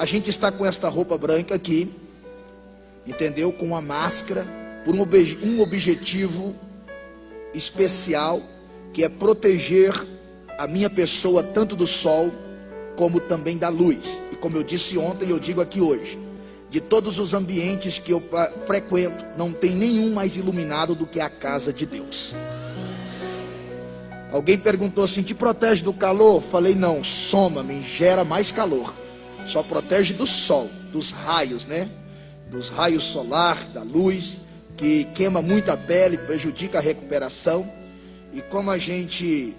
A gente está com esta roupa branca aqui, entendeu? Com uma máscara, por um objetivo especial, que é proteger a minha pessoa tanto do sol como também da luz. E como eu disse ontem, eu digo aqui hoje, de todos os ambientes que eu frequento, não tem nenhum mais iluminado do que a casa de Deus. Alguém perguntou assim: te protege do calor? Falei: não, soma-me, gera mais calor. Só protege do sol, dos raios, né? Dos raios solar, da luz, que queima muito a pele, prejudica a recuperação. E como a gente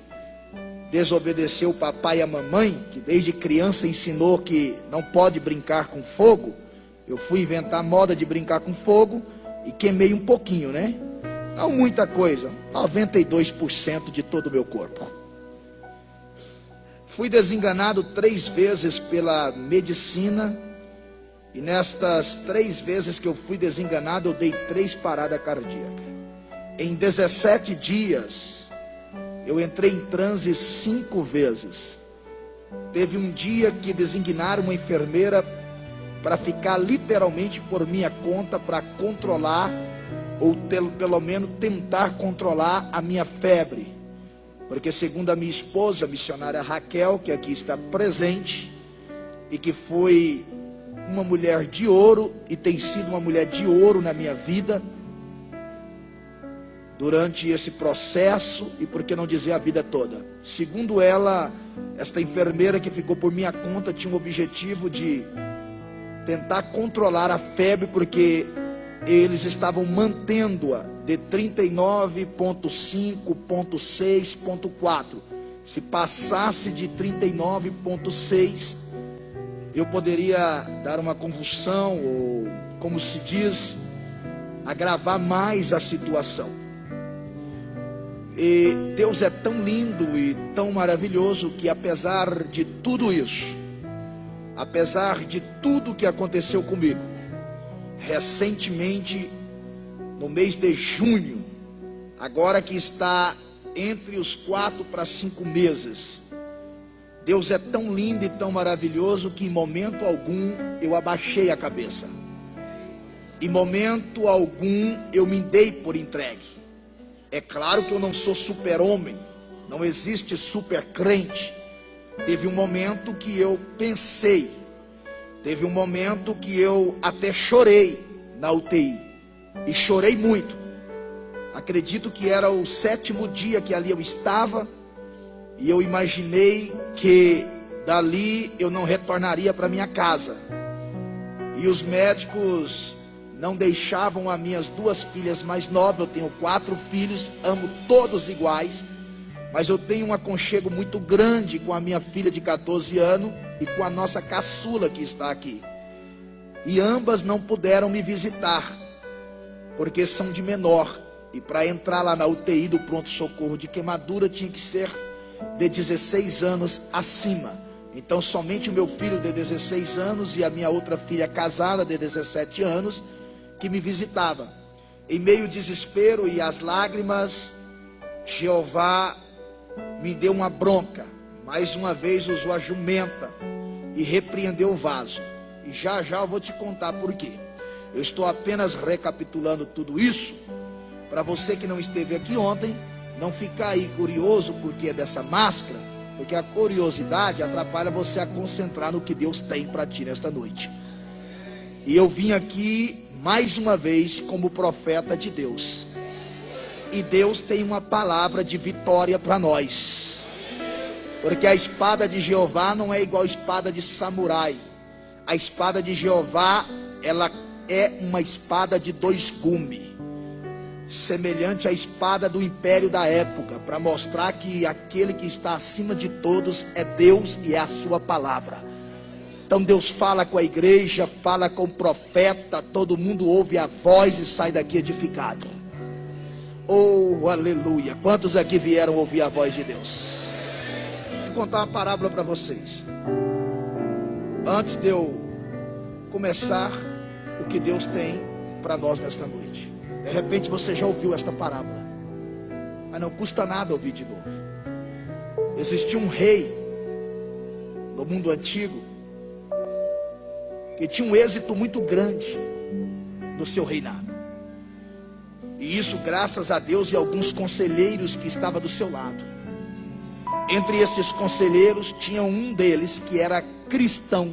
desobedeceu o papai e a mamãe, que desde criança ensinou que não pode brincar com fogo, eu fui inventar a moda de brincar com fogo e queimei um pouquinho, né? Não muita coisa, 92% de todo o meu corpo. Fui desenganado 3 vezes pela medicina, e nestas 3 vezes que eu fui desenganado, eu dei 3 paradas cardíacas. Em 17 dias, eu entrei em transe 5 vezes. Teve um dia que designaram uma enfermeira para ficar literalmente por minha conta, para controlar, ou pelo menos tentar controlar a minha febre. Porque segundo a minha esposa, a missionária Raquel, que aqui está presente, e que foi uma mulher de ouro, e tem sido uma mulher de ouro na minha vida, durante esse processo, e por que não dizer a vida toda. Segundo ela, esta enfermeira que ficou por minha conta tinha um objetivo de tentar controlar a febre, porque eles estavam mantendo-a de 39,5,6,4. Se passasse de 39,6, eu poderia dar uma convulsão, ou, como se diz, agravar mais a situação. E Deus é tão lindo e tão maravilhoso que, apesar de tudo isso, apesar de tudo que aconteceu comigo, recentemente, no mês de junho, agora que está entre os 4 para 5 meses, Deus é tão lindo e tão maravilhoso que em momento algum eu abaixei a cabeça. Em momento algum eu me dei por entregue. É claro que eu não sou super-homem, não existe super-crente. Teve um momento que eu pensei, teve um momento que eu até chorei na UTI, e chorei muito. Acredito que era o 7º dia que ali eu estava, e eu imaginei que dali eu não retornaria para minha casa. E os médicos não deixavam as minhas 2 filhas mais novas. Eu tenho 4 filhos, amo todos iguais, mas eu tenho um aconchego muito grande com a minha filha de 14 anos e com a nossa caçula que está aqui. E ambas não puderam me visitar, porque são de menor. E para entrar lá na UTI do pronto-socorro de queimadura tinha que ser de 16 anos acima. Então somente o meu filho de 16 anos e a minha outra filha casada de 17 anos que me visitava. Em meio ao desespero e às lágrimas, Jeová me deu uma bronca. Mais uma vez usou a jumenta e repreendeu o vaso. E já eu vou te contar por quê. Eu estou apenas recapitulando tudo isso para você que não esteve aqui ontem não ficar aí curioso porque é dessa máscara, porque a curiosidade atrapalha você a concentrar no que Deus tem para ti nesta noite. E eu vim aqui mais uma vez como profeta de Deus, e Deus tem uma palavra de vitória para nós, porque a espada de Jeová não é igual a espada de samurai. A espada de Jeová, ela é uma espada de 2 gumes, semelhante à espada do império da época, para mostrar que aquele que está acima de todos é Deus e é a sua palavra. Então Deus fala com a igreja, fala com o profeta, todo mundo ouve a voz e sai daqui edificado. Oh, aleluia! Quantos aqui vieram ouvir a voz de Deus? Vou contar uma parábola para vocês. Antes de eu começar o que Deus tem para nós nesta noite. De repente você já ouviu esta parábola, mas não custa nada ouvir de novo. Existia um rei no mundo antigo, e tinha um êxito muito grande no seu reinado. E isso graças a Deus e alguns conselheiros que estavam do seu lado. Entre estes conselheiros tinha um deles que era cristão.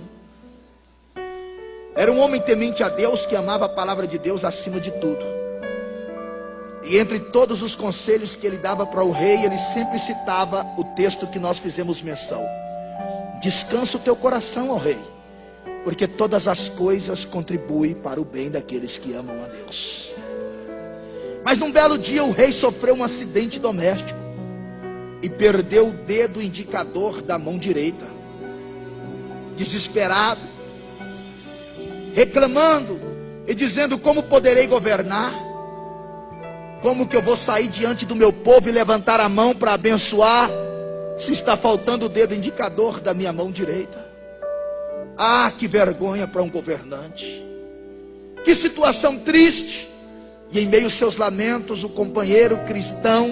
Era um homem temente a Deus, que amava a palavra de Deus acima de tudo. E entre todos os conselhos que ele dava para o rei, ele sempre citava o texto que nós fizemos menção: descansa o teu coração, ó rei, porque todas as coisas contribuem para o bem daqueles que amam a Deus. Mas num belo dia o rei sofreu um acidente doméstico e perdeu o dedo indicador da mão direita. Desesperado, reclamando e dizendo: como poderei governar? Como que eu vou sair diante do meu povo e levantar a mão para abençoar, se está faltando o dedo indicador da minha mão direita? Ah, que vergonha para um governante! Que situação triste! E em meio aos seus lamentos, o companheiro cristão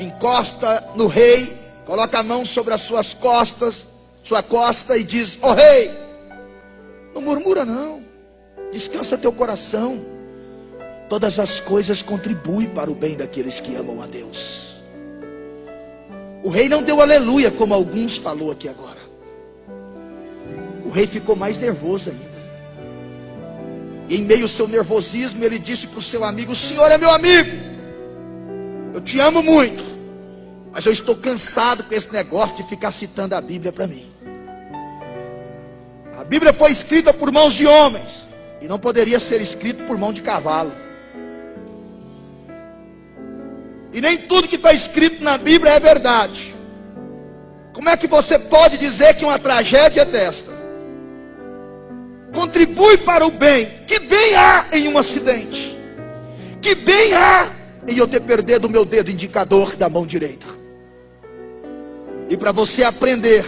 encosta no rei, coloca a mão sobre as suas costas, sua costa, e diz: ó rei, não murmura não, descansa teu coração, todas as coisas contribuem para o bem daqueles que amam a Deus. O rei não deu aleluia, como alguns falou aqui agora. O rei ficou mais nervoso ainda. E em meio ao seu nervosismo, ele disse para o seu amigo: o senhor é meu amigo, eu te amo muito, mas eu estou cansado com esse negócio de ficar citando a Bíblia para mim. A Bíblia foi escrita por mãos de homens, e não poderia ser escrito por mão de cavalo. E nem tudo que está escrito na Bíblia é verdade. Como é que você pode dizer que uma tragédia desta contribui para o bem? Que bem há em um acidente? Que bem há em eu ter perdido o meu dedo indicador da mão direita? E para você aprender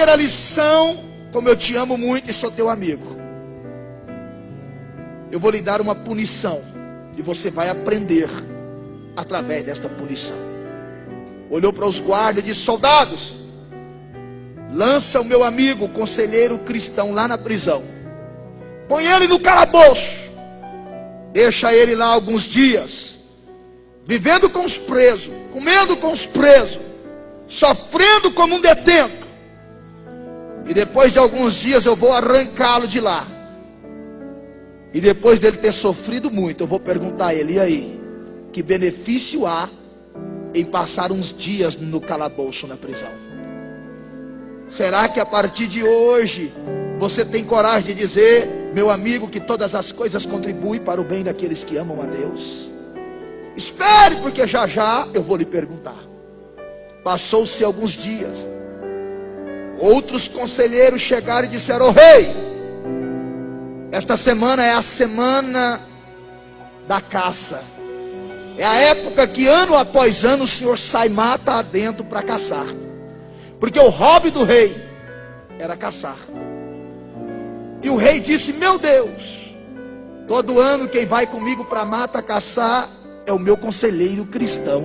a lição, como eu te amo muito e sou teu amigo, eu vou lhe dar uma punição, e você vai aprender através desta punição. Olhou para os guardas e disse: soldados, lança o meu amigo, o conselheiro cristão, lá na prisão, põe ele no calabouço, deixa ele lá alguns dias, vivendo com os presos, comendo com os presos, sofrendo como um detento, e depois de alguns dias eu vou arrancá-lo de lá. E depois dele ter sofrido muito, eu vou perguntar a ele: e aí, que benefício há em passar uns dias no calabouço, na prisão? Será que a partir de hoje você tem coragem de dizer: meu amigo, que todas as coisas contribuem para o bem daqueles que amam a Deus? Espere, porque já já eu vou lhe perguntar. Passou-se alguns dias, outros conselheiros chegaram e disseram: ô rei, esta semana é a semana da caça. É a época que ano após ano o senhor sai mata adentro para caçar. Porque o hobby do rei era caçar. E o rei disse: meu Deus, todo ano quem vai comigo para mata caçar é o meu conselheiro cristão.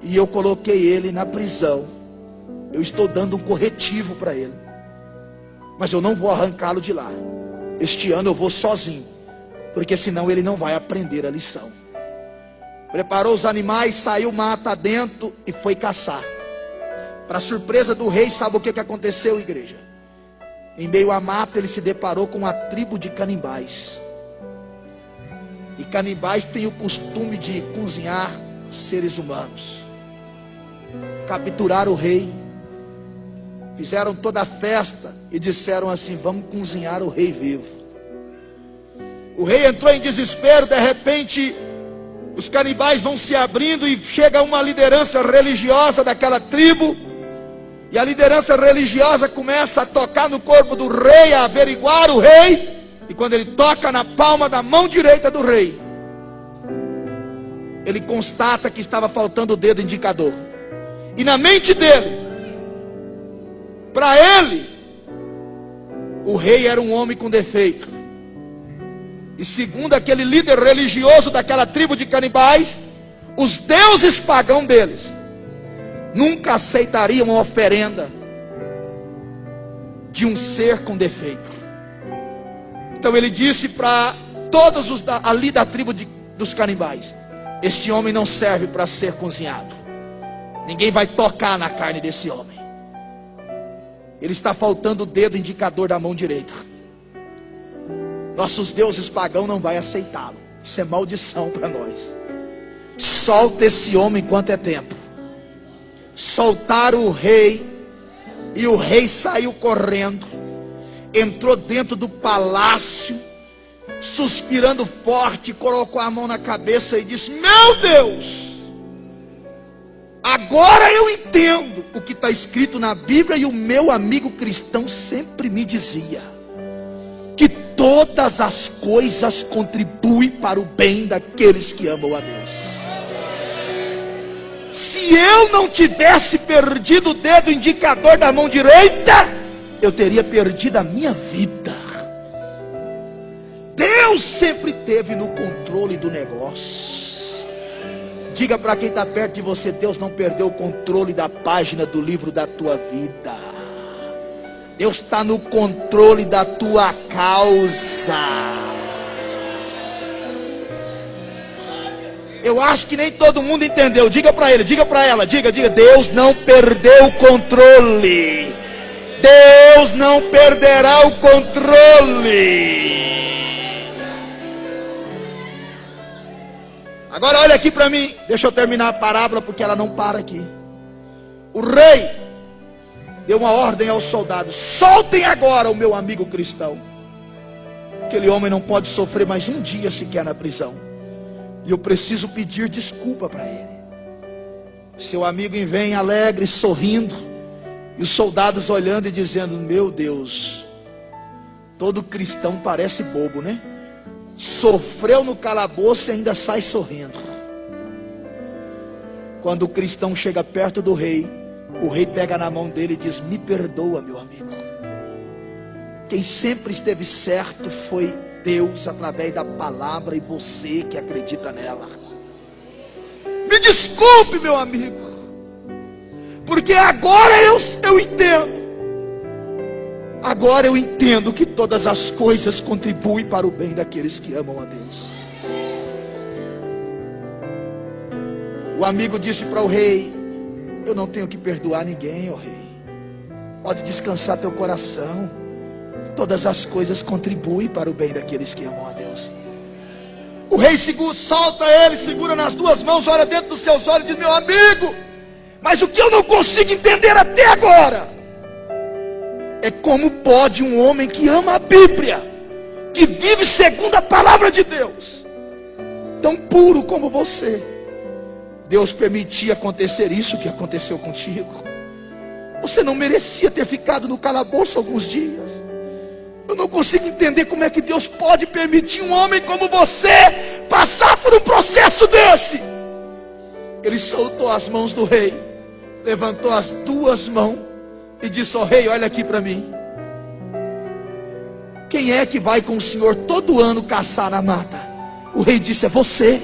E eu coloquei ele na prisão. Eu estou dando um corretivo para ele, mas eu não vou arrancá-lo de lá. Este ano eu vou sozinho, porque senão ele não vai aprender a lição. Preparou os animais, saiu mata dentro e foi caçar. Para surpresa do rei, sabe o que aconteceu, igreja? Em meio à mata ele se deparou com uma tribo de canibais. E canibais têm o costume de cozinhar seres humanos. Capturaram o rei, fizeram toda a festa e disseram assim: vamos cozinhar o rei vivo. O rei entrou em desespero. De repente os canibais vão se abrindo e chega uma liderança religiosa daquela tribo. E a liderança religiosa começa a tocar no corpo do rei, a averiguar o rei. E quando ele toca na palma da mão direita do rei, ele constata que estava faltando o dedo indicador. E na mente dele, para ele, o rei era um homem com defeito. E segundo aquele líder religioso daquela tribo de canibais, os deuses pagãos deles nunca aceitariam uma oferenda de um ser com defeito. Então ele disse para todos os ali da tribo dos canibais: este homem não serve para ser cozinhado. Ninguém vai tocar na carne desse homem. Ele está faltando o dedo indicador da mão direita. Nossos deuses pagãos não vai aceitá-lo. Isso é maldição para nós. Solta esse homem enquanto é tempo. Soltaram o rei, e o rei saiu correndo, entrou dentro do palácio, suspirando forte, colocou a mão na cabeça e disse: meu Deus, agora eu entendo o que está escrito na Bíblia, e o meu amigo cristão sempre me dizia, que todas as coisas contribuem para o bem daqueles que amam a Deus. Se eu não tivesse perdido o dedo indicador da mão direita, eu teria perdido a minha vida. Deus sempre teve no controle do negócio. Diga para quem está perto de você: Deus não perdeu o controle da página do livro da tua vida. Deus está no controle da tua causa. Eu acho que nem todo mundo entendeu. Diga para ele, diga para ela, diga: Deus não perdeu o controle. Deus não perderá o controle. Agora olha aqui para mim. Deixa eu terminar a parábola, porque ela não para aqui. O rei deu uma ordem aos soldados: soltem agora o meu amigo cristão. Aquele homem não pode sofrer mais um dia sequer na prisão. E eu preciso pedir desculpa para ele. Seu amigo vem alegre, sorrindo, e os soldados olhando e dizendo: meu Deus, todo cristão parece bobo, né? Sofreu no calabouço e ainda sai sorrindo. Quando o cristão chega perto do rei, o rei pega na mão dele e diz: me perdoa, meu amigo. Quem sempre esteve certo foi Deus através da palavra, e você que acredita nela. Me desculpe, meu amigo, porque agora eu entendo. Agora eu entendo que todas as coisas contribuem para o bem daqueles que amam a Deus. O amigo disse para o rei: eu não tenho que perdoar ninguém, ó rei. Pode descansar teu coração. Todas as coisas contribuem para o bem daqueles que amam a Deus. O rei solta ele, segura nas duas mãos, olha dentro dos seus olhos e diz: meu amigo, mas o que eu não consigo entender até agora é como pode um homem que ama a Bíblia, que vive segundo a palavra de Deus, tão puro como você, Deus permitir acontecer isso que aconteceu contigo. Você não merecia ter ficado no calabouço alguns dias. Eu não consigo entender como é que Deus pode permitir um homem como você passar por um processo desse. Ele soltou as mãos do rei, levantou as duas mãos e disse: ó rei, olha aqui para mim. Quem é que vai com o senhor todo ano caçar na mata? O rei disse: é você.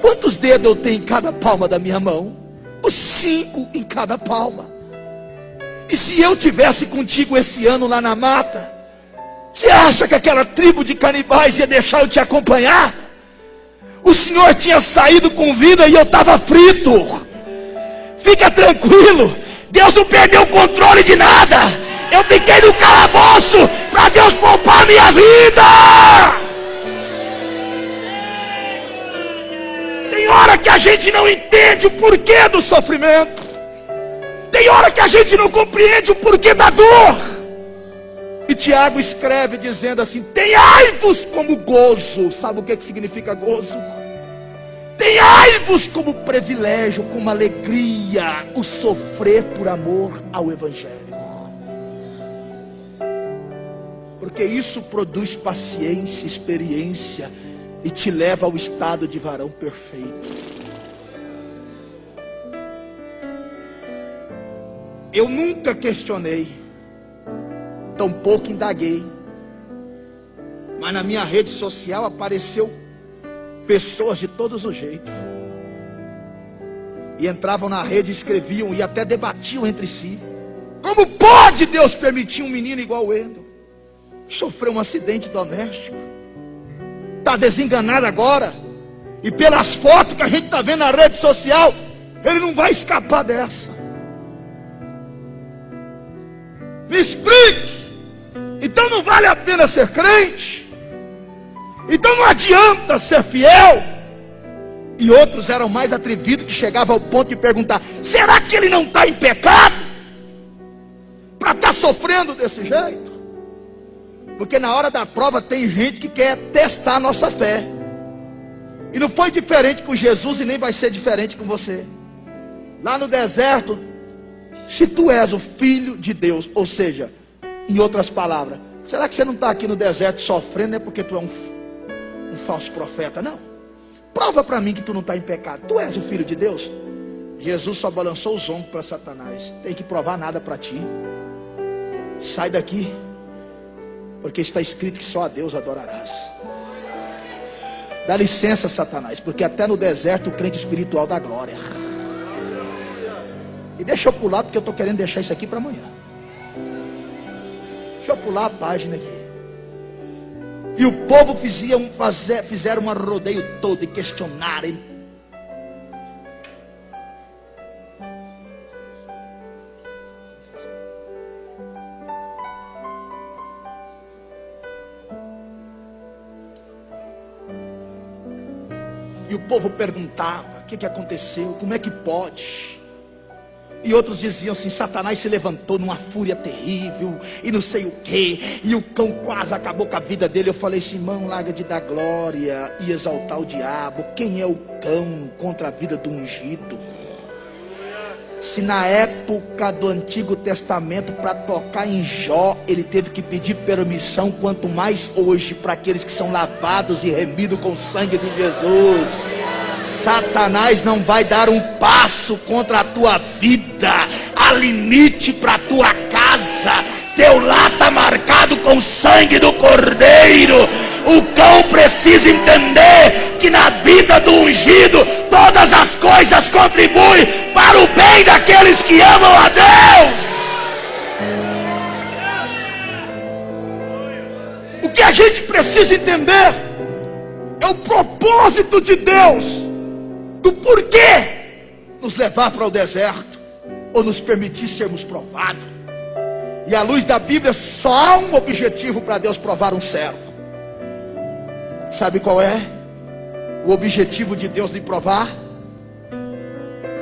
Quantos dedos eu tenho em cada palma da minha mão? Os 5 em cada palma. E se eu tivesse contigo esse ano lá na mata, você acha que aquela tribo de canibais ia deixar eu te acompanhar? O senhor tinha saído com vida e eu estava frito. Fica tranquilo, Deus não perdeu o controle de nada. Eu fiquei no calabouço para Deus poupar a minha vida. Tem hora que a gente não entende o porquê do sofrimento. Tem hora que a gente não compreende o porquê da dor. E Tiago escreve dizendo assim: tenhai-vos como gozo. Sabe o que significa gozo? Tenhai-vos como privilégio, como alegria, o sofrer por amor ao Evangelho. Porque isso produz paciência, experiência, e te leva ao estado de varão perfeito. Eu nunca questionei, tampouco indaguei, mas na minha rede social apareceu pessoas de todos os jeitos, e entravam na rede, escreviam e até debatiam entre si. Como pode Deus permitir um menino igual o Wendel sofrer um acidente doméstico? Está desenganado agora. E pelas fotos que a gente está vendo na rede social, ele não vai escapar dessa. Me explique. Então não vale a pena ser crente. Então não adianta ser fiel. E outros eram mais atrevidos, que chegavam ao ponto de perguntar: será que ele não está em pecado para estar sofrendo desse jeito? Porque na hora da prova tem gente que quer testar a nossa fé. E não foi diferente com Jesus e nem vai ser diferente com você. Lá no deserto, se tu és o filho de Deus, ou seja, em outras palavras, será que você não está aqui no deserto sofrendo? Não é porque tu é um falso profeta, não. Prova para mim que tu não está em pecado. Tu és o filho de Deus. Jesus só balançou os ombros para Satanás. Tem que provar nada para ti. Sai daqui, porque está escrito que só a Deus adorarás. Dá licença, Satanás, porque até no deserto o crente espiritual dá glória. E deixa eu pular, porque eu estou querendo deixar isso aqui para amanhã. Deixa eu pular a página aqui. E o povo fizeram um rodeio todo e questionaram. E o povo perguntava: o que aconteceu? Como é que pode? E outros diziam assim: Satanás se levantou numa fúria terrível e não sei o que, e o cão quase acabou com a vida dele. Eu falei assim: irmão, larga de dar glória e exaltar o diabo. Quem é o cão contra a vida do ungido? Se na época do Antigo Testamento, para tocar em Jó, ele teve que pedir permissão, quanto mais hoje para aqueles que são lavados e remidos com o sangue de Jesus. Satanás não vai dar um passo contra a tua vida. Há limite para a tua casa. Teu lar está marcado com o sangue do Cordeiro. O cão precisa entender que na vida do ungido todas as coisas contribuem para o bem daqueles que amam a Deus. O que a gente precisa entender é o propósito de Deus, do porquê nos levar para o deserto ou nos permitir sermos provados. E à luz da Bíblia, só há um objetivo para Deus provar um servo. Sabe qual é? O objetivo de Deus lhe provar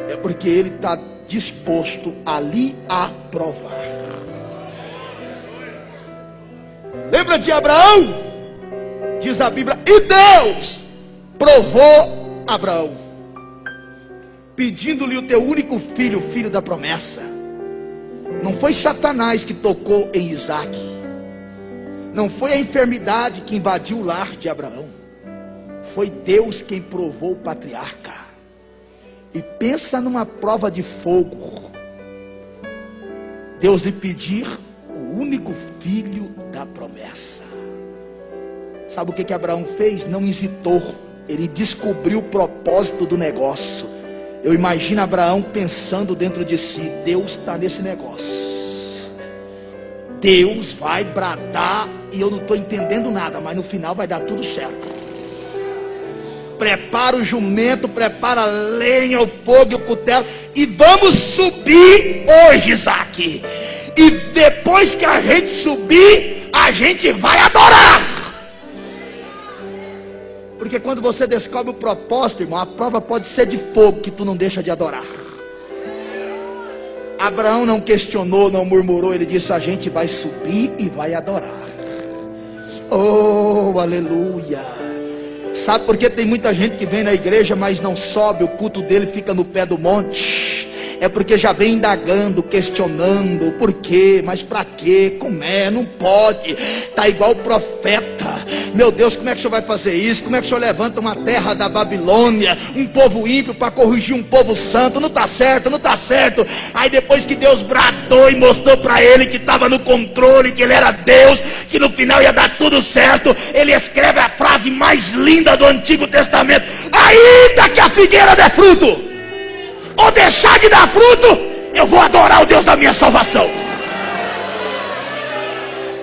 é porque Ele está disposto a lhe aprovar. Lembra de Abraão? Diz a Bíblia: e Deus provou Abraão, pedindo-lhe o teu único filho, o filho da promessa. Não foi Satanás que tocou em Isaac. Não foi a enfermidade que invadiu o lar de Abraão. Foi Deus quem provou o patriarca. E pensa numa prova de fogo. Deus lhe pedir o único filho da promessa. Sabe o que Abraão fez? Não hesitou. Ele descobriu o propósito do negócio. Eu imagino Abraão pensando dentro de si: Deus está nesse negócio. Deus vai bradar e eu não estou entendendo nada, mas no final vai dar tudo certo. Prepara o jumento, prepara a lenha, o fogo e o cutelo, e vamos subir hoje, Isaac. E depois que a gente subir, a gente vai adorar. Porque quando você descobre o propósito, irmão, a prova pode ser de fogo, que tu não deixa de adorar. Abraão não questionou, não murmurou. Ele disse: a gente vai subir e vai adorar. Oh, aleluia. Sabe por que tem muita gente que vem na igreja, mas não sobe? O culto dele fica no pé do monte. É porque já vem indagando, questionando. Por quê? Mas para quê? Como é? Não pode. Está igual o profeta. Meu Deus, como é que o senhor vai fazer isso? Como é que o senhor levanta uma terra da Babilônia, um povo ímpio para corrigir um povo santo? Não está certo, não está certo. Aí depois que Deus bradou e mostrou para ele que estava no controle, que ele era Deus, que no final ia dar tudo certo, ele escreve a frase mais linda do Antigo Testamento: ainda que a figueira dê fruto, ou deixar de dar fruto, eu vou adorar o Deus da minha salvação.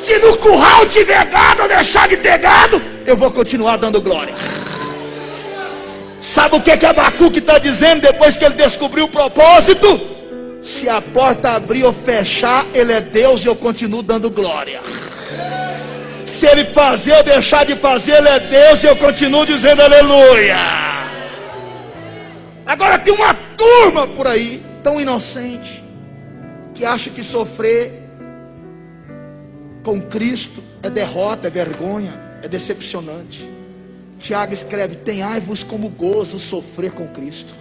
Se no curral tiver gado ou deixar de ter gado, eu vou continuar dando glória. Sabe o que Abacuque está dizendo depois que ele descobriu o propósito? Se a porta abrir ou fechar, ele é Deus e eu continuo dando glória. Se ele fazer ou deixar de fazer, ele é Deus e eu continuo dizendo aleluia. Agora tem uma turma por aí, tão inocente, que acha que sofrer com Cristo é derrota, é vergonha, é decepcionante. Tiago escreve: tenhai-vos como gozo sofrer com Cristo.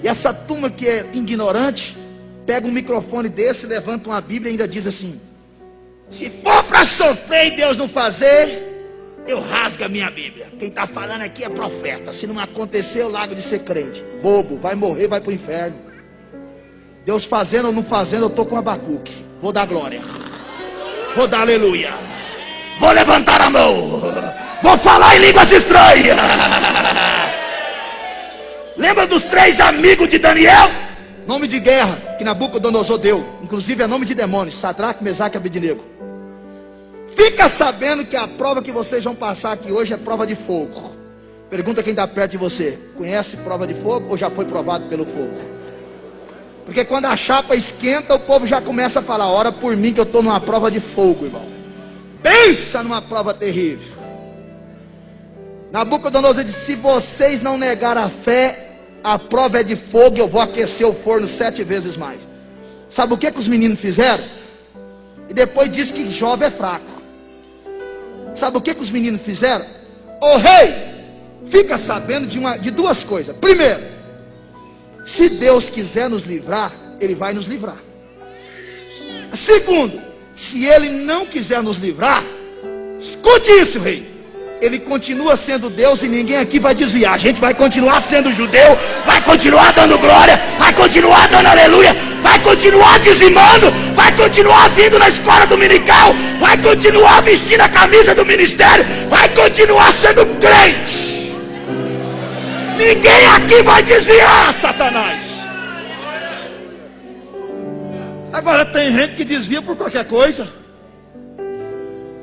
E essa turma que é ignorante, pega um microfone desse, levanta uma Bíblia e ainda diz assim: se for para sofrer e Deus não fazer, eu rasgo a minha Bíblia. Quem está falando aqui é profeta. Se não acontecer, eu largo de ser crente. Bobo, vai morrer, vai para o inferno. Deus fazendo ou não fazendo, eu estou com Abacuque. Vou dar glória, vou dar aleluia, vou levantar a mão, vou falar em línguas estranhas. Lembra dos 3 amigos de Daniel? Nome de guerra que Nabucodonosor deu, inclusive é nome de demônios: Sadraque, Mesaque e Abednego. Fica sabendo que a prova que vocês vão passar aqui hoje é prova de fogo. Pergunta quem está perto de você: conhece prova de fogo ou já foi provado pelo fogo? Porque quando a chapa esquenta, o povo já começa a falar: ora por mim que eu estou numa prova de fogo, irmão. Pensa numa prova terrível. Nabucodonosor disse: se vocês não negar a fé, a prova é de fogo, eu vou aquecer o forno 7 vezes mais. Sabe o que os meninos fizeram? E depois diz que jovem é fraco. Sabe o que os meninos fizeram? O rei fica sabendo de 2 coisas. Primeiro, se Deus quiser nos livrar, Ele vai nos livrar. Segundo, se Ele não quiser nos livrar, escute isso, rei, Ele continua sendo Deus e ninguém aqui vai desviar. A gente vai continuar sendo judeu, vai continuar dando glória, vai continuar dando aleluia, vai continuar dizimando, vai continuar vindo na escola dominical, vai continuar vestindo a camisa do ministério, vai continuar sendo crente. Ninguém aqui vai desviar, Satanás. Agora tem gente que desvia por qualquer coisa,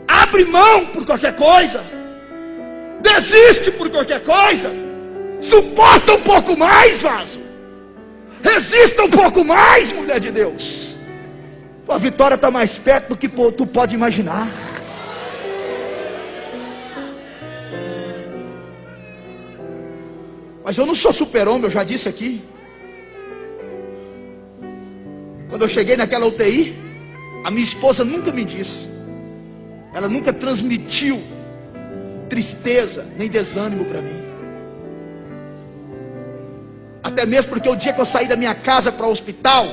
abre mão por qualquer coisa, desiste por qualquer coisa. Suporta um pouco mais, vaso. Resista um pouco mais, mulher de Deus. Tua vitória está mais perto do que tu pode imaginar. Mas eu não sou super-homem, eu já disse aqui. Quando eu cheguei naquela UTI, a minha esposa nunca me disse, ela nunca transmitiu tristeza nem desânimo para mim. Até mesmo porque o dia que eu saí da minha casa para o hospital,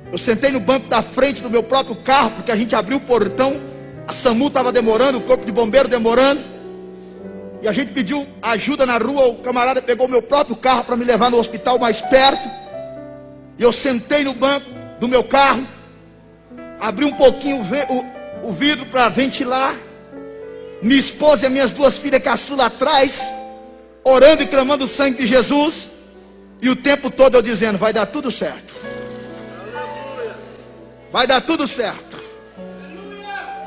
eu sentei no banco da frente do meu próprio carro, porque a gente abriu o portão, a SAMU estava demorando, o corpo de bombeiro demorando, e a gente pediu ajuda na rua. O camarada pegou o meu próprio carro para me levar no hospital mais perto, e eu sentei no banco do meu carro, abri um pouquinho o vidro para ventilar, minha esposa e as minhas 2 filhas caçula atrás, orando e clamando o sangue de Jesus, e o tempo todo eu dizendo: vai dar tudo certo, vai dar tudo certo.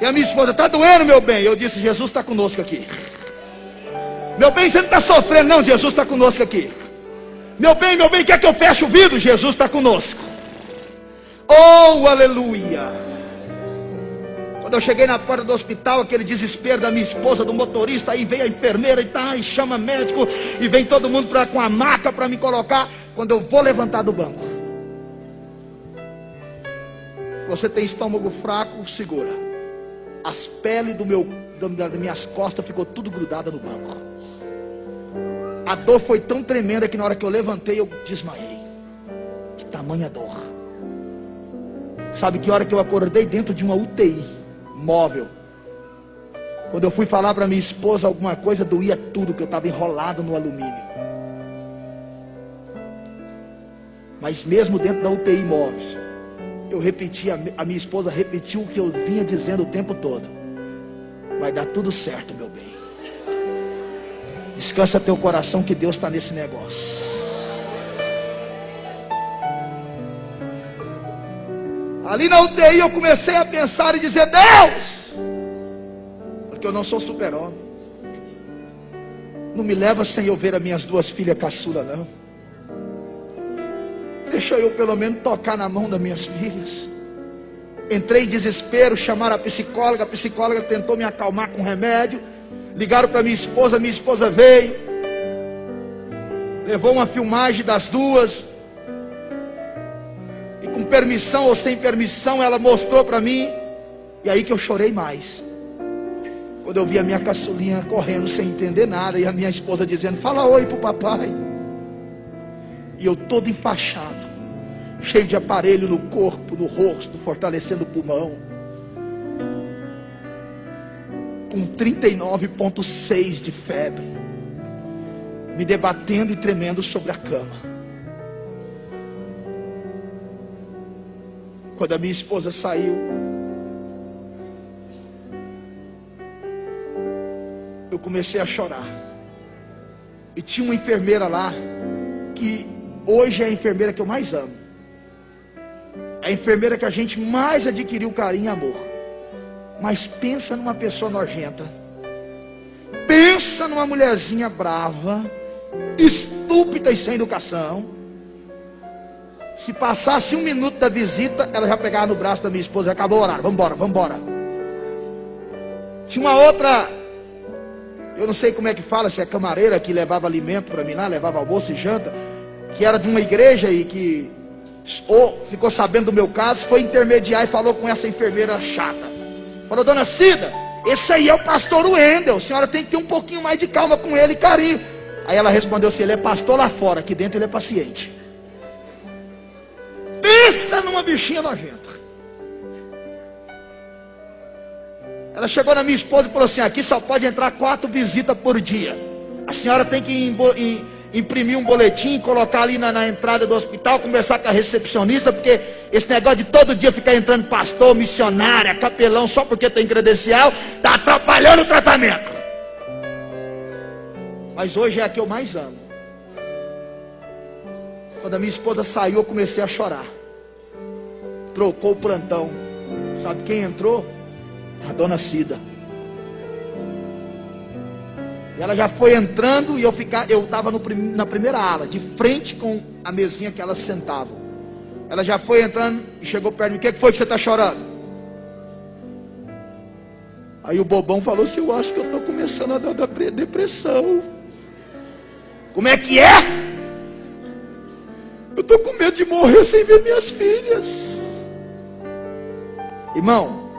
E a minha esposa: está doendo, meu bem? Eu disse: Jesus está conosco aqui. Meu bem, você não está sofrendo não, Jesus está conosco aqui. Meu bem, quer que eu feche o vidro? Jesus está conosco. Oh, aleluia. Quando eu cheguei na porta do hospital, aquele desespero da minha esposa, do motorista, aí vem a enfermeira e chama médico, e vem todo mundo com a maca para me colocar. Quando eu vou levantar do banco: você tem estômago fraco? Segura. As peles das minhas costas ficou tudo grudada no banco. A dor foi tão tremenda que na hora que eu levantei, eu desmaiei. Que tamanha dor. Sabe que hora que eu acordei? Dentro de uma UTI móvel. Quando eu fui falar para minha esposa alguma coisa, doía tudo, que eu estava enrolado no alumínio. Mas mesmo dentro da UTI móvel, eu repeti, a minha esposa repetiu o que eu vinha dizendo o tempo todo: vai dar tudo certo, meu bem. Descansa teu coração que Deus está nesse negócio. Ali na UTI eu comecei a pensar e dizer: Deus, porque eu não sou super-homem, não me leva sem eu ver as minhas duas filhas caçula, não. Deixa eu pelo menos tocar na mão das minhas filhas. Entrei em desespero, chamaram a psicóloga tentou me acalmar com remédio. Ligaram para minha esposa veio, levou uma filmagem das duas, e com permissão ou sem permissão ela mostrou para mim. E aí que eu chorei mais, quando eu vi a minha caçulinha correndo sem entender nada, e a minha esposa dizendo: fala oi pro papai. E eu todo enfaixado, cheio de aparelho no corpo, no rosto, fortalecendo o pulmão, com 39,6 de febre, me debatendo e tremendo sobre a cama. Quando a minha esposa saiu, eu comecei a chorar. E tinha uma enfermeira lá, que hoje é a enfermeira que eu mais amo, é a enfermeira que a gente mais adquiriu carinho e amor. Mas pensa numa pessoa nojenta, pensa numa mulherzinha brava, estúpida e sem educação. Se passasse 1 minuto da visita, ela já pegava no braço da minha esposa: acabou o horário, vamos embora. Tinha uma outra, eu não sei como é que fala, se é camareira, que levava alimento para mim lá, levava almoço e janta, que era de uma igreja e que ficou sabendo do meu caso, foi intermediar e falou com essa enfermeira chata. Falou: dona Cida, esse aí é o pastor Wendel, a senhora tem que ter um pouquinho mais de calma com ele e carinho. Aí ela respondeu assim: ele é pastor lá fora, aqui dentro ele é paciente. Pensa numa bichinha nojenta. Ela chegou na minha esposa e falou assim: aqui só pode entrar 4 visitas por dia. A senhora tem que imprimir um boletim, colocar ali na entrada do hospital, conversar com a recepcionista, porque esse negócio de todo dia ficar entrando pastor, missionária, capelão, só porque tem credencial, está atrapalhando o tratamento. Mas hoje é a que eu mais amo. Quando a minha esposa saiu, eu comecei a chorar. Trocou o plantão. Sabe quem entrou? A dona Cida. E ela já foi entrando, e eu estava na primeira ala, de frente com a mesinha que elas sentavam. Ela já foi entrando e chegou perto de mim: o que foi que você está chorando? Aí o bobão falou assim: eu acho que eu estou começando a dar depressão. Como é que é? Eu estou com medo de morrer sem ver minhas filhas. Irmão,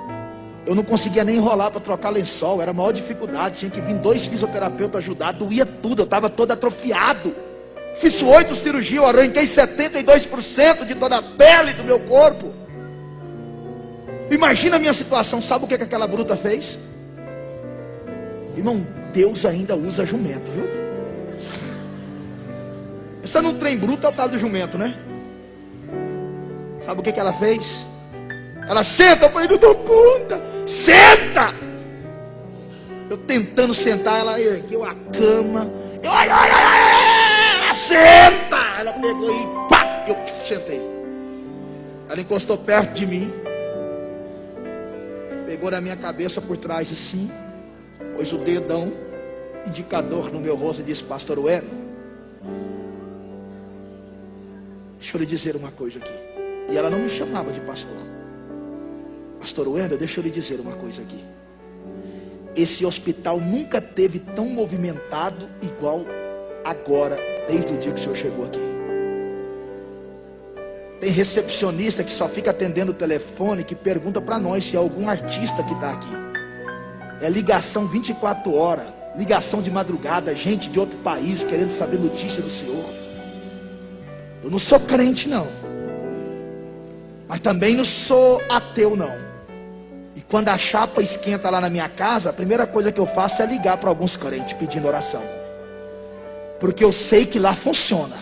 eu não conseguia nem enrolar para trocar lençol, era a maior dificuldade. Tinha que vir 2 fisioterapeutas ajudar, doía tudo, eu estava todo atrofiado. Fiz 8 cirurgias, eu arranquei 72% de toda a pele do meu corpo. Imagina a minha situação. Sabe o que aquela bruta fez? Irmão, Deus ainda usa jumento, viu? Você não trem bruto, é o tal do jumento, né? Sabe o que ela fez? Ela senta, eu falei: não dou conta. Senta! Eu tentando sentar, ela ergueu a cama. Ela senta! Ela pegou e pá! Eu sentei. Ela encostou perto de mim, pegou na minha cabeça por trás assim, pôs o dedão indicador no meu rosto e disse: pastor Wendel, deixa eu lhe dizer uma coisa aqui. E ela não me chamava de pastor. Pastor Wendel, deixa eu lhe dizer uma coisa aqui. Esse hospital nunca teve tão movimentado igual agora, desde o dia que o senhor chegou aqui. Tem recepcionista que só fica atendendo o telefone, que pergunta para nós se é algum artista que está aqui. É ligação 24 horas, ligação de madrugada, gente de outro país querendo saber notícia do senhor. Eu não sou crente não, mas também não sou ateu não. E quando a chapa esquenta lá na minha casa, a primeira coisa que eu faço é ligar para alguns crentes pedindo oração, porque eu sei que lá funciona.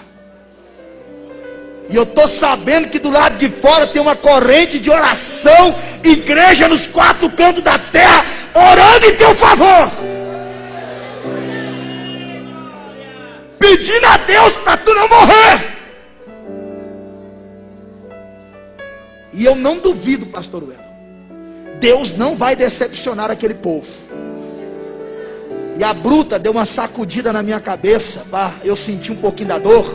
E eu estou sabendo que do lado de fora tem uma corrente de oração, igreja nos 4 cantos da terra, orando em teu favor, pedindo a Deus para tu não morrer. E eu não duvido, pastor Wendel, Deus não vai decepcionar aquele povo. E a bruta deu uma sacudida na minha cabeça, eu senti um pouquinho da dor,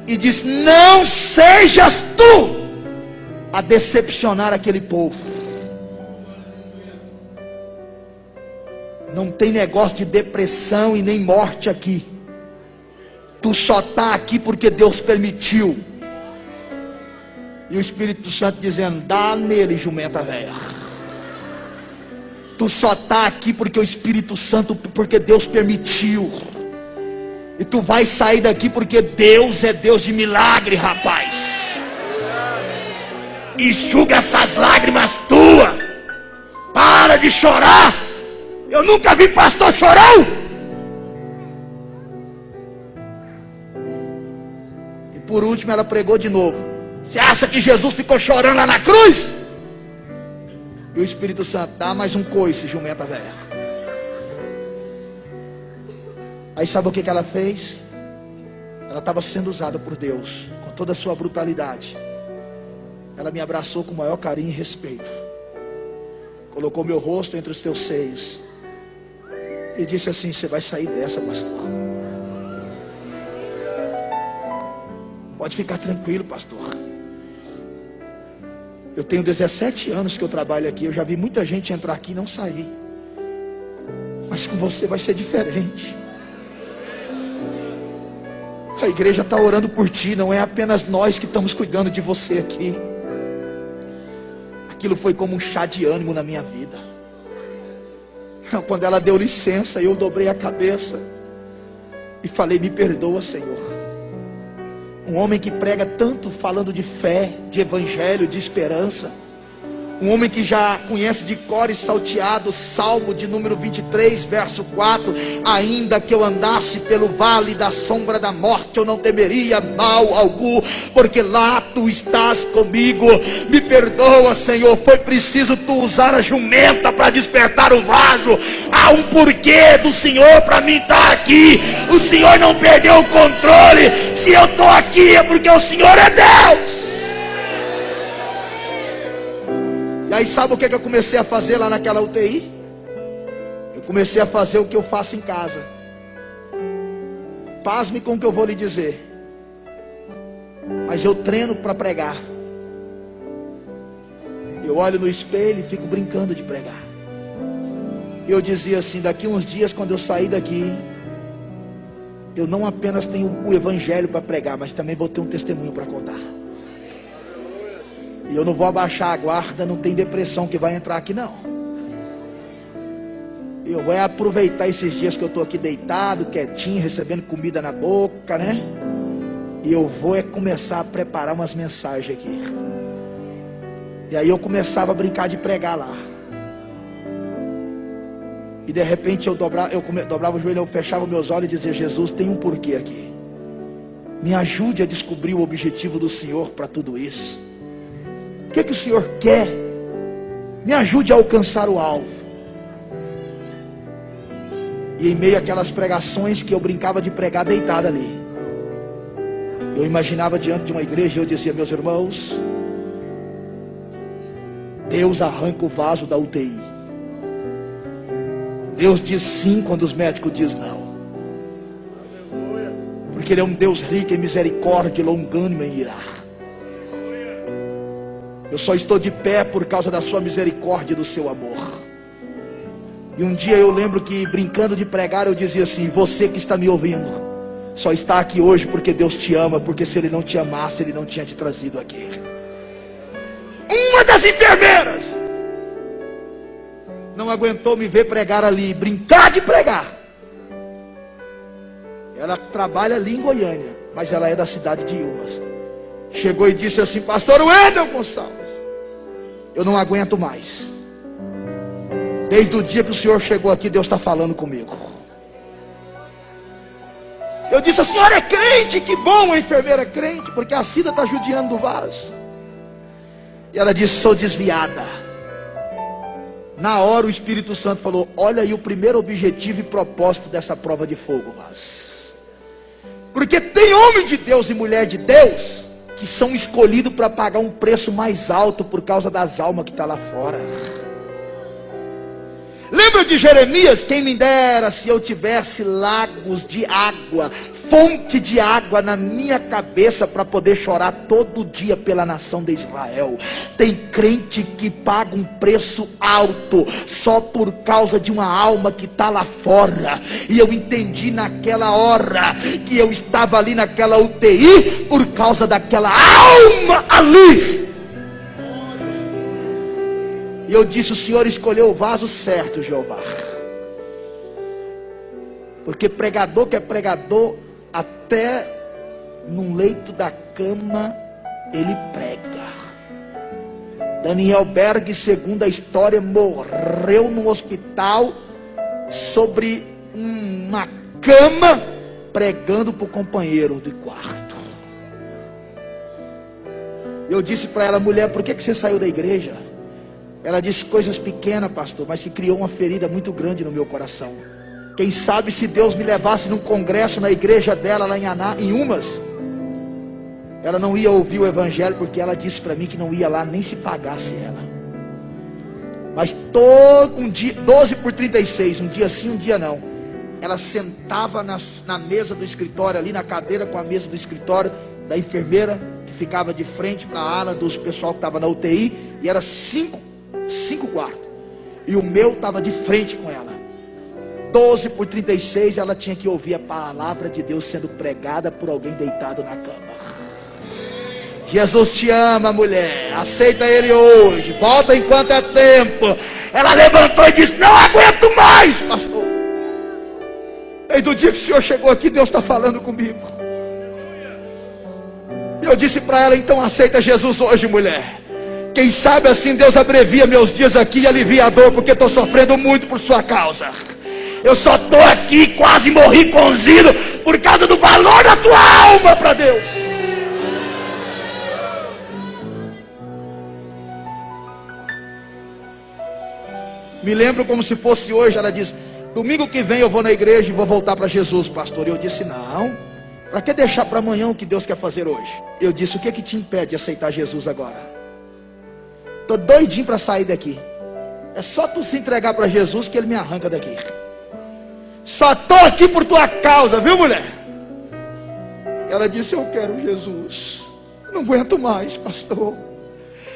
e disse: não sejas tu a decepcionar aquele povo. Não tem negócio de depressão e nem morte aqui. Tu só está aqui porque Deus permitiu. E o Espírito Santo dizendo: dá nele, jumenta velha. Tu só está aqui porque o Espírito Santo, porque Deus permitiu. E tu vai sair daqui porque Deus é Deus de milagre, rapaz. Enxuga essas lágrimas tuas. Para de chorar. Eu nunca vi pastor chorão. E por último ela pregou de novo: você acha que Jesus ficou chorando lá na cruz? E o Espírito Santo: dá mais um coice, jumenta velha. Aí sabe o que ela fez? Ela estava sendo usada por Deus com toda a sua brutalidade. Ela me abraçou com o maior carinho e respeito, colocou meu rosto entre os teus seios e disse assim: você vai sair dessa, pastor. Pode ficar tranquilo, pastor. Eu tenho 17 anos que eu trabalho aqui. Eu já vi muita gente entrar aqui e não sair. Mas com você vai ser diferente. A igreja está orando por ti. Não é apenas nós que estamos cuidando de você aqui. Aquilo foi como um chá de ânimo na minha vida. Quando ela deu licença, eu dobrei a cabeça e falei: me perdoa, Senhor. Um homem que prega tanto falando de fé, de evangelho, de esperança. Um homem que já conhece de cor e salteado o Salmo de número 23, verso 4. Ainda que eu andasse pelo vale da sombra da morte, eu não temeria mal algum, porque lá tu estás comigo. Me perdoa, Senhor, foi preciso tu usar a jumenta para despertar o vaso. Há um porquê do Senhor para mim estar aqui. O Senhor não perdeu o controle. Se eu estou aqui é porque o Senhor é Deus. E aí sabe o que eu comecei a fazer lá naquela UTI? Eu comecei a fazer o que eu faço em casa. Pasme com o que eu vou lhe dizer. Mas eu treino para pregar. Eu olho no espelho e fico brincando de pregar. Eu dizia assim: daqui uns dias, quando eu sair daqui, eu não apenas tenho o evangelho para pregar, mas também vou ter um testemunho para contar. E eu não vou abaixar a guarda. Não tem depressão que vai entrar aqui não. Eu vou aproveitar esses dias que eu estou aqui deitado, quietinho, recebendo comida na boca, né? E eu vou começar a preparar umas mensagens aqui. E aí eu começava a brincar de pregar lá. E de repente eu dobrava o joelho, eu fechava meus olhos e dizia: Jesus, tem um porquê aqui. Me ajude a descobrir o objetivo do Senhor para tudo isso. O que o Senhor quer? Me ajude a alcançar o alvo. E em meio àquelas pregações que eu brincava de pregar deitado ali, eu imaginava diante de uma igreja e eu dizia: meus irmãos, Deus arranca o vaso da UTI. Deus diz sim quando os médicos dizem não. Porque Ele é um Deus rico em misericórdia, longânimo em irá. Eu só estou de pé por causa da sua misericórdia e do seu amor. E um dia eu lembro que, brincando de pregar, eu dizia assim: você que está me ouvindo, só está aqui hoje porque Deus te ama. Porque se Ele não te amasse, Ele não tinha te trazido aqui. Uma das enfermeiras não aguentou me ver pregar ali, brincar de pregar. Ela trabalha ali em Goiânia, mas ela é da cidade de Ilmas. Chegou e disse assim: pastor Wendel Gonçalves, eu não aguento mais. Desde o dia que o senhor chegou aqui, Deus está falando comigo. Eu disse: a senhora é crente? Que bom, a enfermeira é crente, porque a Cida está judiando do vaso. E ela disse: sou desviada. Na hora o Espírito Santo falou: olha aí o primeiro objetivo e propósito dessa prova de fogo, vaso. Porque tem homem de Deus e mulher de Deus que são escolhidos para pagar um preço mais alto por causa das almas que estão lá fora. Lembra de Jeremias? Quem me dera se eu tivesse lagos de água, fonte de água na minha cabeça para poder chorar todo dia pela nação de Israel. Tem crente que paga um preço alto só por causa de uma alma que está lá fora. E eu entendi naquela hora que eu estava ali naquela UTI por causa daquela alma ali. E eu disse: o Senhor escolheu o vaso certo, Jeová. Porque pregador que é pregador, até num leito da cama ele prega. Daniel Berg, segundo a história, morreu no hospital sobre uma cama, pregando para o companheiro de quarto. Eu disse para ela: mulher, por que você saiu da igreja? Ela disse: coisas pequenas, pastor, mas que criou uma ferida muito grande no meu coração. Quem sabe se Deus me levasse num congresso na igreja dela lá em Umas, ela não ia ouvir o evangelho, porque ela disse para mim que não ia lá nem se pagasse ela. Mas todo um dia, 12/36, um dia sim, um dia não, ela sentava na mesa do escritório, ali na cadeira com a mesa do escritório da enfermeira, que ficava de frente para a ala dos pessoal que estava na UTI, e era cinco quartos, e o meu estava de frente com ela. 12/36, ela tinha que ouvir a palavra de Deus sendo pregada por alguém deitado na cama. Jesus te ama, mulher, aceita Ele hoje, volta enquanto é tempo. Ela levantou e disse: não aguento mais, pastor. E do dia que o senhor chegou aqui, Deus está falando comigo. E eu disse para ela: então aceita Jesus hoje, mulher. Quem sabe assim Deus abrevia meus dias aqui e alivia a dor, porque estou sofrendo muito por sua causa. Eu só estou aqui, quase morri cozido por causa do valor da tua alma para Deus. Me lembro como se fosse hoje. Ela disse: domingo que vem eu vou na igreja e vou voltar para Jesus, pastor. E eu disse: não, para que deixar para amanhã o que Deus quer fazer hoje? Eu disse: o que que te impede de aceitar Jesus agora? Estou doidinho para sair daqui. É só tu se entregar para Jesus que Ele me arranca daqui. Só estou aqui por tua causa, viu, mulher? Ela disse: eu quero Jesus. Não aguento mais, pastor.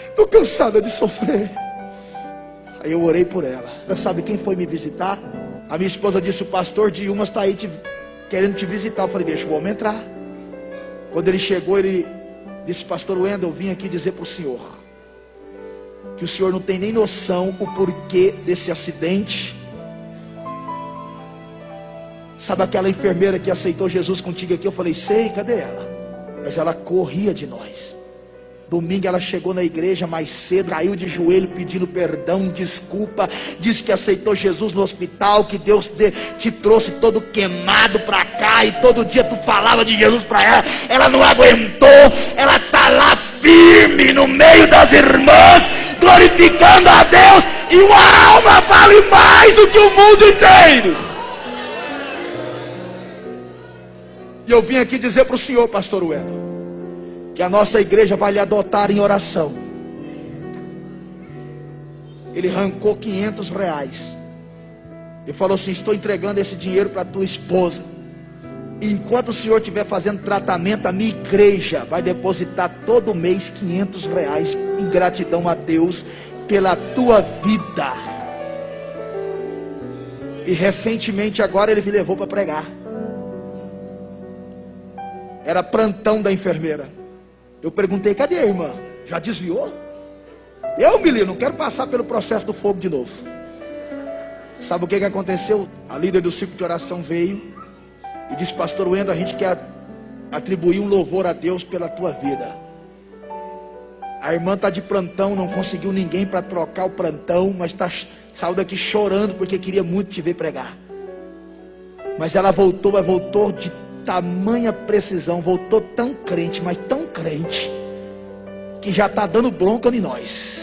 Estou cansada de sofrer. Aí eu orei por ela. Ela sabe quem foi me visitar? A minha esposa disse: o pastor de Umas está aí querendo te visitar. Eu falei: deixa o homem entrar. Quando ele chegou, ele disse: pastor Wendel, eu vim aqui dizer para o senhor que o senhor não tem nem noção o porquê desse acidente. Sabe aquela enfermeira que aceitou Jesus contigo aqui? Eu falei: sei, cadê ela? Mas ela corria de nós. Domingo ela chegou na igreja mais cedo, caiu de joelho pedindo perdão, desculpa, disse que aceitou Jesus no hospital, que Deus te trouxe todo queimado para cá, e todo dia tu falava de Jesus para ela. Ela não aguentou, ela está lá firme no meio das irmãs, glorificando a Deus, e uma alma vale mais do que o mundo inteiro. E eu vim aqui dizer para o senhor, pastor Wendel, que a nossa igreja vai lhe adotar em oração. Ele arrancou R$500 e falou assim: estou entregando esse dinheiro para tua esposa. E enquanto o senhor estiver fazendo tratamento, a minha igreja vai depositar todo mês R$500 em gratidão a Deus pela tua vida. E recentemente agora ele me levou para pregar. Era plantão da enfermeira. Eu perguntei: cadê a irmã? Já desviou? Eu, menino, não quero passar pelo processo do fogo de novo. Sabe o que aconteceu? A líder do ciclo de oração veio e disse: pastor Wendel, a gente quer atribuir um louvor a Deus pela tua vida. A irmã está de plantão, não conseguiu ninguém para trocar o plantão, mas saiu daqui chorando porque queria muito te ver pregar. Mas ela voltou, mas voltou de tamanha precisão, voltou tão crente, mas tão crente, que já está dando bronca em nós.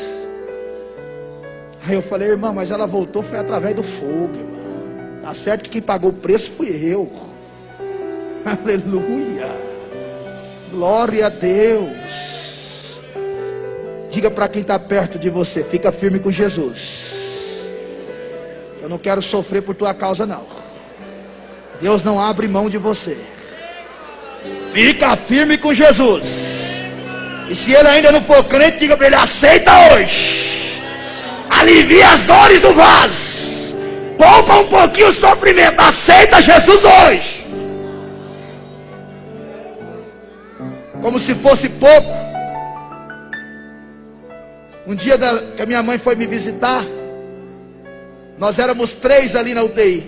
Aí eu falei: irmã, mas ela voltou foi através do fogo, irmã. Tá certo que quem pagou o preço fui eu. Aleluia. Glória a Deus. Diga para quem está perto de você: fica firme com Jesus. Eu não quero sofrer por tua causa, não. Deus não abre mão de você. Fica firme com Jesus. E se ele ainda não for crente, diga para ele: aceita hoje. Alivia as dores do vaso. Poupa um pouquinho o sofrimento. Aceita Jesus hoje. Como se fosse pouco. Um dia que a minha mãe foi me visitar, nós éramos 3 ali na UTI.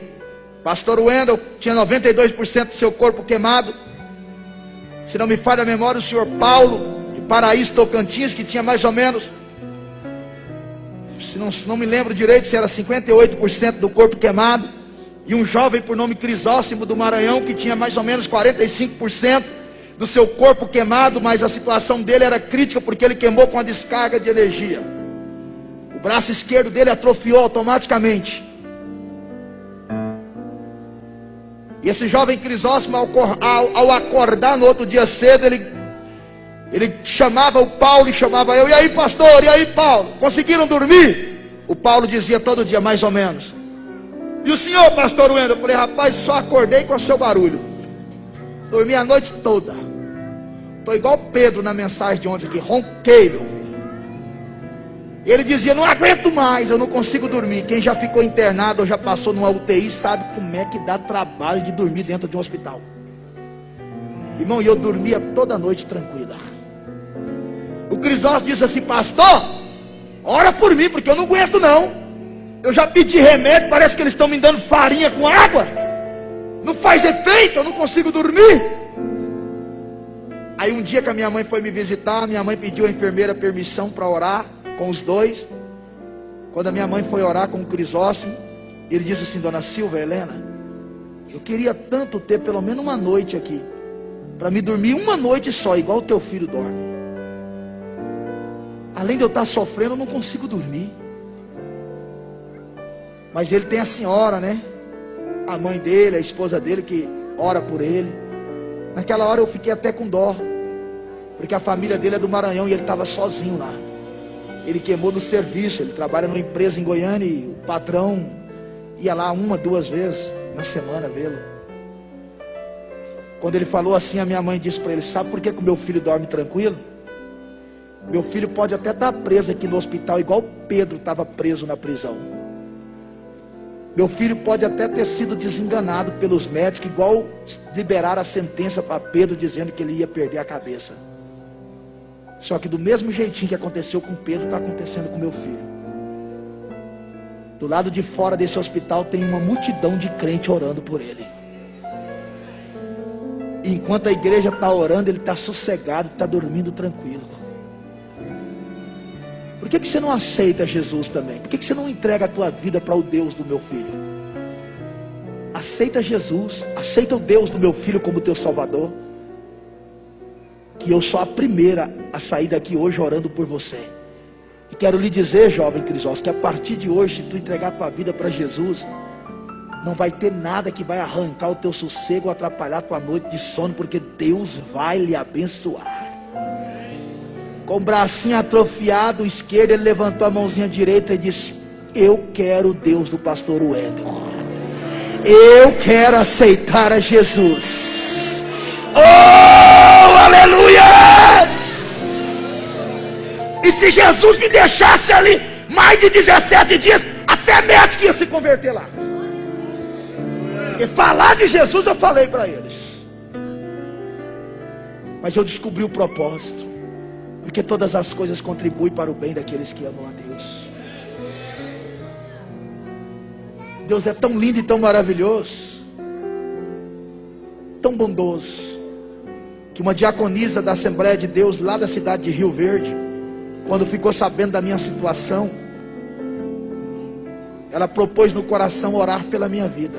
Pastor Wendel tinha 92% do seu corpo queimado. Se não me falha a memória, o senhor Paulo, de Paraíso, Tocantins, que tinha mais ou menos, se não me lembro direito, se era 58% do corpo queimado. E um jovem por nome Crisóstomo do Maranhão, que tinha mais ou menos 45% do seu corpo queimado, mas a situação dele era crítica porque ele queimou com a descarga de energia. O braço esquerdo dele atrofiou automaticamente. E esse jovem Crisóstomo, ao acordar no outro dia cedo, ele chamava o Paulo e chamava eu: e aí, pastor, e aí, Paulo, conseguiram dormir? O Paulo dizia todo dia, mais ou menos. E o senhor, pastor Wendel? Eu falei: rapaz, só acordei com o seu barulho. Dormi a noite toda. Estou igual Pedro na mensagem de ontem aqui, ronquei, meu filho. Ele dizia: não aguento mais, eu não consigo dormir. Quem já ficou internado ou já passou numa UTI sabe como é que dá trabalho de dormir dentro de um hospital. Irmão, e eu dormia toda noite tranquila. O Crisóstomo disse assim: pastor, ora por mim, porque eu não aguento não. Eu já pedi remédio, parece que eles estão me dando farinha com água. Não faz efeito, eu não consigo dormir. Aí um dia que a minha mãe foi me visitar, minha mãe pediu à enfermeira permissão para orar com os dois. Quando a minha mãe foi orar com o Crisóstomo, ele disse assim: dona Silva, Helena, eu queria tanto ter pelo menos uma noite aqui, para me dormir uma noite só, igual o teu filho dorme. Além de eu estar sofrendo, eu não consigo dormir. Mas ele tem a senhora, né? A mãe dele, a esposa dele, que ora por ele. Naquela hora eu fiquei até com dó, porque a família dele é do Maranhão e ele estava sozinho lá. Ele queimou no serviço, ele trabalha numa empresa em Goiânia e o patrão ia lá 1, 2 vezes na semana vê-lo. Quando ele falou assim, a minha mãe disse para ele: sabe por que o meu filho dorme tranquilo? Meu filho pode até estar preso aqui no hospital, igual Pedro estava preso na prisão. Meu filho pode até ter sido desenganado pelos médicos, igual liberaram a sentença para Pedro, dizendo que ele ia perder a cabeça. Só que do mesmo jeitinho que aconteceu com Pedro, está acontecendo com meu filho. Do lado de fora desse hospital tem uma multidão de crente orando por ele. E enquanto a igreja está orando, ele está sossegado, está dormindo tranquilo. Por que você não aceita Jesus também? Por que você não entrega a tua vida para o Deus do meu filho? Aceita Jesus, aceita o Deus do meu filho como teu Salvador. Que eu sou a primeira a sair daqui hoje orando por você. E quero lhe dizer, jovem Crisóstomo, que a partir de hoje, se tu entregar a tua vida para Jesus, não vai ter nada que vai arrancar o teu sossego ou atrapalhar a tua noite de sono, porque Deus vai lhe abençoar. Com o bracinho atrofiado esquerdo, ele levantou a mãozinha direita e disse: eu quero o Deus do pastor Wendel. Eu quero aceitar a Jesus. Oh, aleluia! E se Jesus me deixasse ali mais de 17 dias, até médico ia se converter lá. E falar de Jesus eu falei para eles. Mas eu descobri o propósito. Porque todas as coisas contribuem para o bem daqueles que amam a Deus. Deus é tão lindo e tão maravilhoso, tão bondoso, que uma diaconisa da Assembleia de Deus, lá da cidade de Rio Verde, quando ficou sabendo da minha situação, ela propôs no coração orar pela minha vida.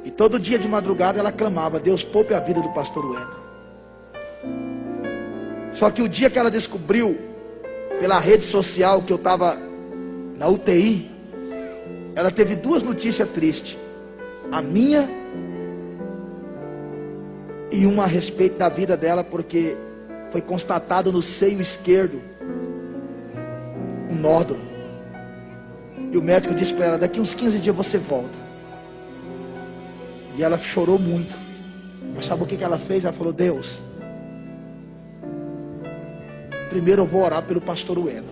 E todo dia de madrugada ela clamava: Deus, poupe a vida do pastor Wendel. Só que o dia que ela descobriu pela rede social que eu estava na UTI, ela teve 2 notícias tristes. A minha E uma a respeito da vida dela, porque foi constatado no seio esquerdo um nódulo. E o médico disse para ela: daqui uns 15 dias você volta. E ela chorou muito. Mas sabe o que ela fez? Ela falou: Deus, primeiro eu vou orar pelo pastor Wendel,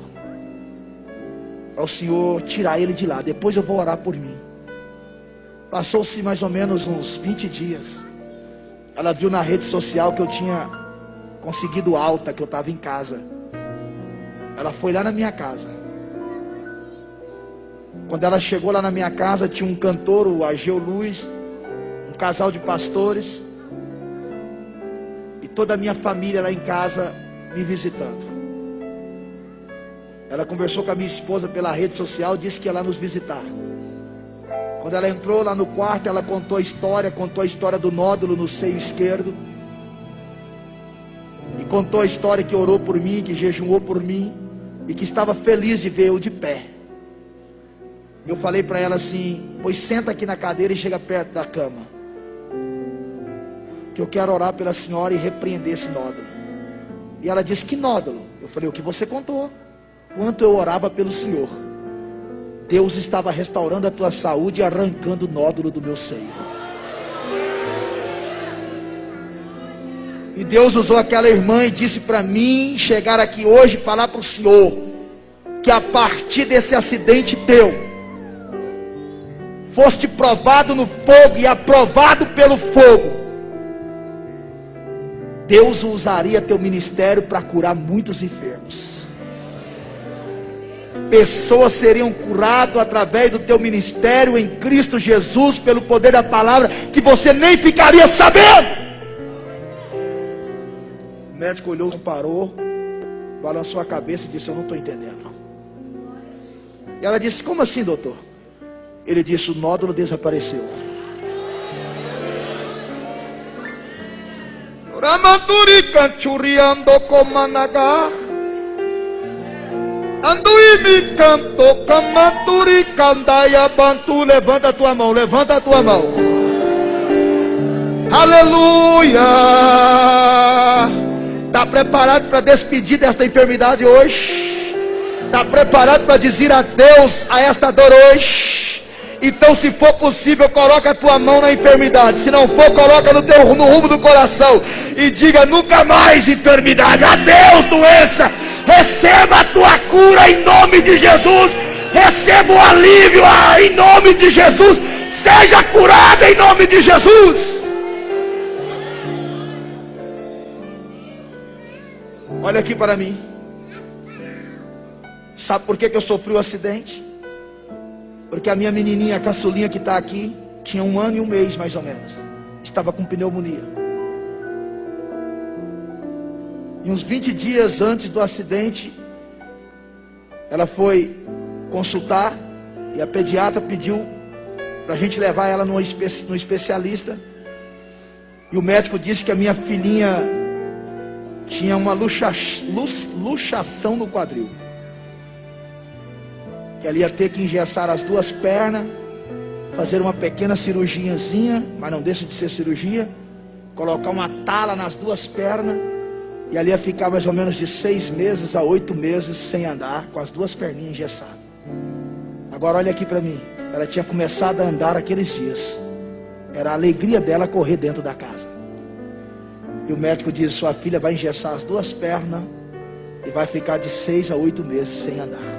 para o Senhor tirar ele de lá. Depois eu vou orar por mim. Passou-se mais ou menos uns 20 dias. Ela viu na rede social que eu tinha conseguido alta, que eu estava em casa. Ela foi lá na minha casa. Quando ela chegou lá na minha casa, tinha um cantor, o Ageu Luiz, um casal de pastores, e toda a minha família lá em casa me visitando. Ela conversou com a minha esposa pela rede social, disse que ia lá nos visitar. Quando ela entrou lá no quarto, ela contou a história do nódulo no seio esquerdo. E contou a história que orou por mim, que jejuou por mim, e que estava feliz de ver eu de pé. Eu falei para ela assim: pois senta aqui na cadeira e chega perto da cama, que eu quero orar pela senhora e repreender esse nódulo. E ela disse: que nódulo? Eu falei: o que você contou. Quanto eu orava pelo Senhor, Deus estava restaurando a tua saúde e arrancando o nódulo do meu seio. E Deus usou aquela irmã e disse para mim chegar aqui hoje e falar para o Senhor que a partir desse acidente teu, foste provado no fogo e aprovado pelo fogo. Deus usaria teu ministério para curar muitos enfermos. Pessoas seriam curadas através do teu ministério em Cristo Jesus, pelo poder da palavra, que você nem ficaria sabendo. O médico olhou, parou, balançou a cabeça e disse: eu não estou entendendo. E ela disse: como assim, doutor? Ele disse: o nódulo desapareceu. Ramanduri canchuriando comanagar. Anduimi canto camanduri candaia bantu. Levanta a tua mão, levanta a tua mão. Aleluia. Está preparado para despedir desta enfermidade hoje? Está preparado para dizer adeus a esta dor hoje? Então, se for possível, coloca a tua mão na enfermidade. Se não for, coloca no rumo do coração e diga: nunca mais enfermidade. Adeus doença. Receba a tua cura em nome de Jesus. Receba o alívio em nome de Jesus. Seja curada em nome de Jesus. Olha aqui para mim. Sabe por que eu sofri o acidente? Porque a minha menininha, a caçulinha que está aqui, tinha 1 ano e 1 mês mais ou menos. Estava com pneumonia. E uns 20 dias antes do acidente, ela foi consultar e a pediatra pediu para a gente levar ela no especialista. E o médico disse que a minha filhinha tinha uma luxação no quadril, que ela ia ter que engessar as 2 pernas, fazer uma pequena cirurgiazinha, mas não deixa de ser cirurgia, colocar uma tala nas 2 pernas, e ali ia ficar mais ou menos de 6 meses a 8 meses sem andar, com as 2 perninhas engessadas. Agora olha aqui para mim. Ela tinha começado a andar aqueles dias. Era a alegria dela correr dentro da casa. E o médico disse: sua filha vai engessar as 2 pernas e vai ficar de 6 a 8 meses sem andar.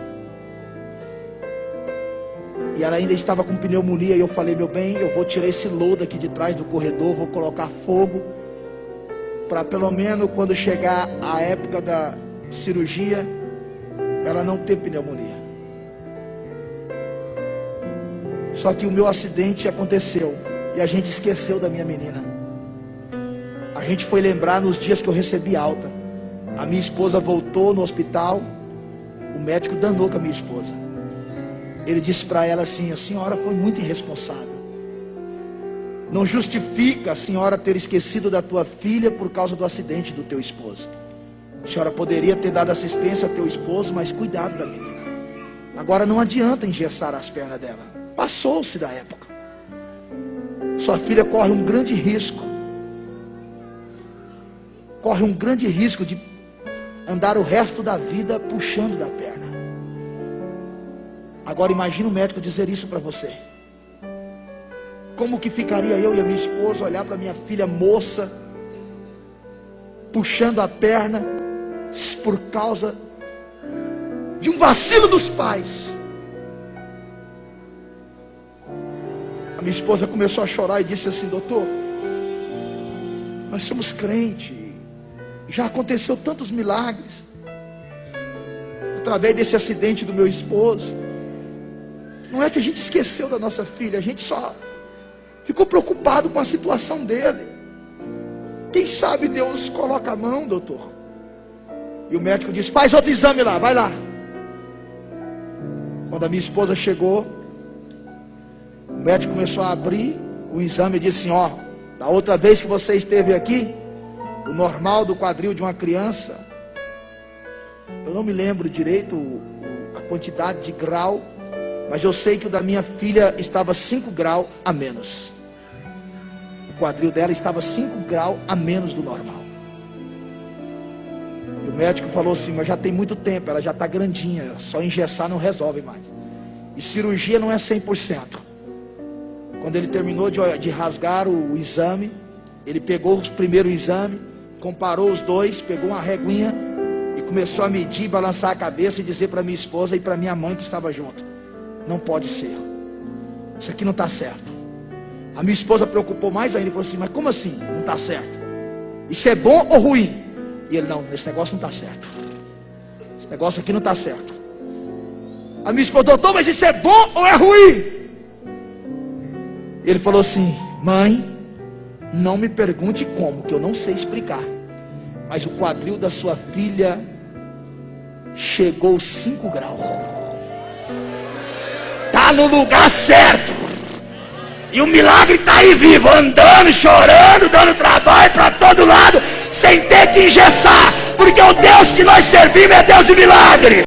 E ela ainda estava com pneumonia. E eu falei: meu bem, eu vou tirar esse lodo aqui de trás do corredor, vou colocar fogo, para pelo menos quando chegar a época da cirurgia, ela não ter pneumonia. Só que o meu acidente aconteceu e a gente esqueceu da minha menina. A gente foi lembrar nos dias que eu recebi alta. A minha esposa voltou no hospital. O médico danou com a minha esposa. Ele disse para ela assim: a senhora foi muito irresponsável. Não justifica a senhora ter esquecido da tua filha por causa do acidente do teu esposo. A senhora poderia ter dado assistência ao teu esposo, mas cuidado da menina. Agora não adianta engessar as pernas dela. Passou-se da época. Sua filha corre um grande risco. corre um grande risco de andar o resto da vida puxando da perna. Agora imagine o médico dizer isso para você. Como que ficaria eu e a minha esposa olhar para minha filha moça puxando a perna por causa de um vacilo dos pais? A minha esposa começou a chorar e disse assim: doutor, nós somos crentes, já aconteceu tantos milagres através desse acidente do meu esposo. Não é que a gente esqueceu da nossa filha, a gente só ficou preocupado com a situação dele. Quem sabe Deus coloca a mão, doutor. E o médico disse: faz outro exame lá, vai lá. Quando a minha esposa chegou, o médico começou a abrir o exame e disse assim: ó, da outra vez que você esteve aqui, o normal do quadril de uma criança, eu não me lembro direito a quantidade de grau, mas eu sei que o da minha filha estava 5 graus a menos. O quadril dela estava 5 graus a menos do normal. E o médico falou assim: mas já tem muito tempo, ela já está grandinha, só engessar não resolve mais. E cirurgia não é 100%. Quando ele terminou de rasgar o exame, ele pegou o primeiro exame, comparou os dois, pegou uma reguinha e começou a medir, balançar a cabeça e dizer para minha esposa e para minha mãe que estava junto: não pode ser, isso aqui não está certo. A minha esposa preocupou mais ainda e falou assim: mas como assim não está certo? Isso é bom ou ruim? E ele: não, esse negócio não está certo, esse negócio aqui não está certo. A minha esposa: doutor, mas isso é bom ou é ruim? Ele falou assim: mãe, não me pergunte como, que eu não sei explicar, mas o quadril da sua filha chegou 5 graus. Está no lugar certo. E o milagre está aí vivo, andando, chorando, dando trabalho para todo lado, sem ter que engessar, porque o Deus que nós servimos é Deus de milagre.